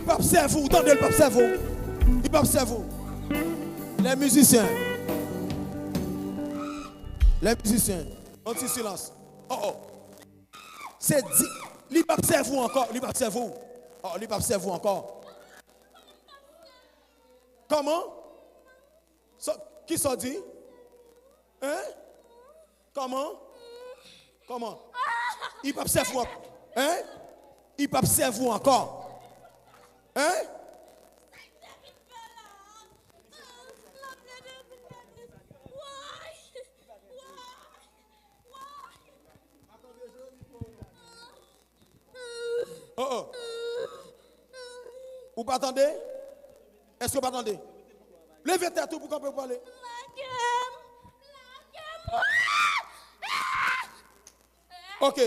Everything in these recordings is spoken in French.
pas observer vous, attendez, il pas observer vous. Il pas observer vous. Les musiciens. Les musiciens. Anti-silence. Oh oh. C'est dit. Il pas observer vous encore. Il pas observer vous. Oh, il pas observer vous encore. Comment? Qui s'en dit? Hein? Comment? Comment? Il pas observer vous encore. Hein? Il pas observer vous encore. Hein? Oh oh. Vous pas attendez? Est-ce que vous pas attendez? Levez tête pour qu'on peut parler. Ok.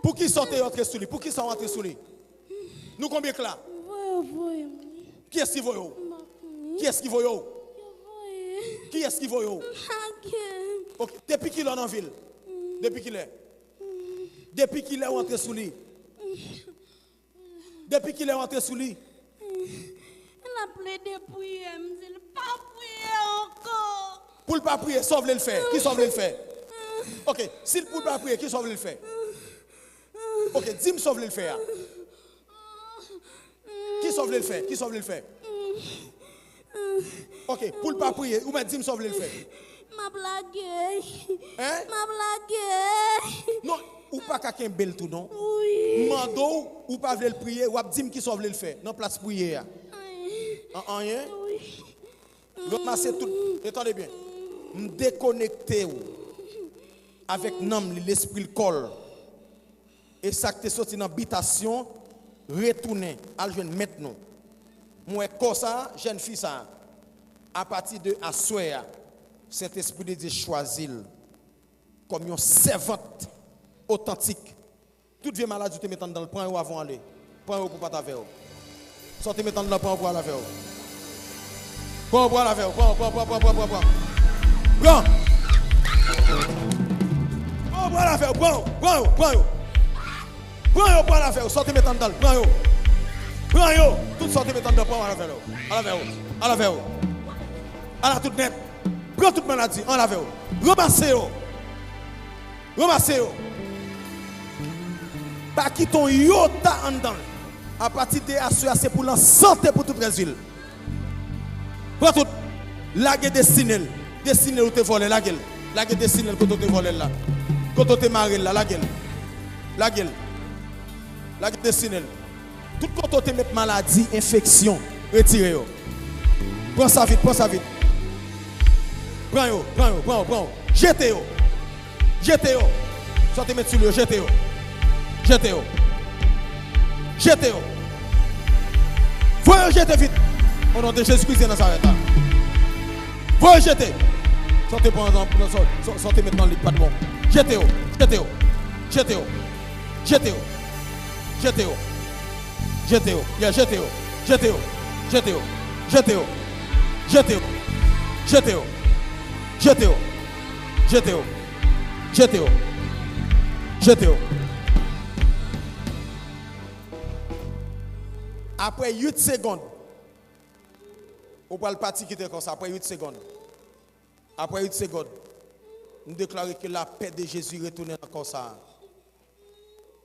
Pour qui sortez entre sous lui? Pour qui sont entrés sous lui? Nous combien que là? Qui est-ce qui voit? Qui est-ce qui voit? Qui est-ce qui voit? Okay. Depuis qu'il est en ville? Depuis qu'il est? Depuis qu'il est entré sous lui? Depuis qu'il est entré sous lui? Il a plaidé pour prier, il n'a pas prié encore. Pour ne pas prier, sauve le faire. Qui sauve le faire? Ok, s'il ne peut pas prier, qui sauve le faire? Ok, dis-moi sauve le faire. Qui sauve le faire? Qui sauve le faire? Ok, pour ne pas prier, ou bien dis-moi sauve le faire. Ma blague. Hein? Ma blague. Non, ou pas quelqu'un bel tout non? Oui. Mando ou pas veut le prier, ou dis-moi qui sauve le faire. Non, place prier. En rien? Oui. Ramassez tout. Attendez bien. Me déconnecter avec l'esprit le col. Et ça qui est sorti dans l'habitation, retourner à jeune maintenant. Moi, comme ça, jeune fille, ça, à partir de Assoya, cet esprit de Dieu choisit comme une servante authentique. Toute vieille maladie, tu te mets dans le point où avant aller. Point où pour pas t'avoir. Sortez mettant dans le point où pour aller faire. Bon, pour aller faire. Bon. Bon, pour aller faire. Bon. Prends pour aller faire. Sortez mettant dans le prends yo. Tout sortez mettant dans le point où aller faire. À la faire. À la toute net. Prends toute maladie. En la faire. Ramassez. Pas qui ton yota en dedans. À partir de Assoya, c'est pour la santé pour tout le Brésil. Pour tout, la gueule destinée où te volé, la gueule destinée où te volé là. Quand tu te marré là, la gueule destinée. Tout quand tu te mets maladie, infection, retirez-yo. Prends ça vite. Prends. Jetez-yo. Soit te mettre sur le jetez-yo. Voyez jeter vite. Au nom de Jésus-Christ de Nazareth. Voyez jeter. Sortez maintenant le pas de bon. Jetez-yo. Après 8 secondes, on va le parti qui était comme ça. Après 8 secondes, nous déclarons que la paix de Jésus retourne encore ça.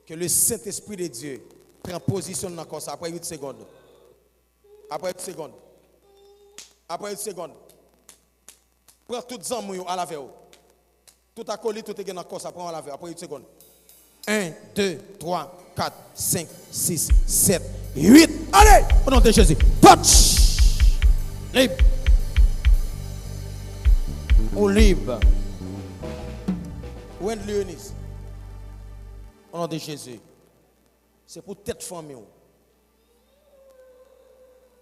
Que le Saint-Esprit de Dieu prend position dans encore ça. Après 8 secondes. Prends toutes les amours à la veille. Tout acolyte, tout est dans encore ça. Prends à la veille. Après 8 secondes. 1, 2, 3, 4, 5, 6, 7, 8. Allez! Au nom de Jésus. Touch! Libre. Ou libre. Où est Léonis? Au nom de Jésus. C'est pour tête famille.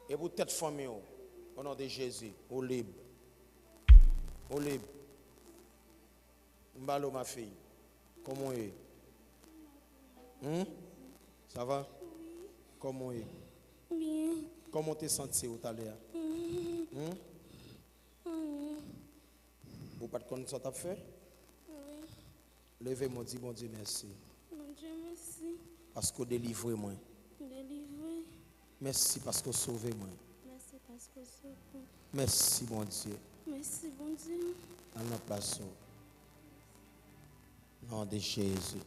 Et pour tête famille. Au nom de Jésus. Ou libre. Mbalo, ma fille. Comment est? Ça va? Comment est? Bien. Comment t'es senti tout à l'heure? Vous pas de connaître ce que tu as fait? Oui. Levez-moi, dis bon Dieu merci. Mon Dieu, merci. Parce que délivrez-moi. Merci parce que vous sauvez moi. Merci parce que c'est Merci, mon Dieu. Merci, bon Dieu. Dans la place. Nom de Jésus.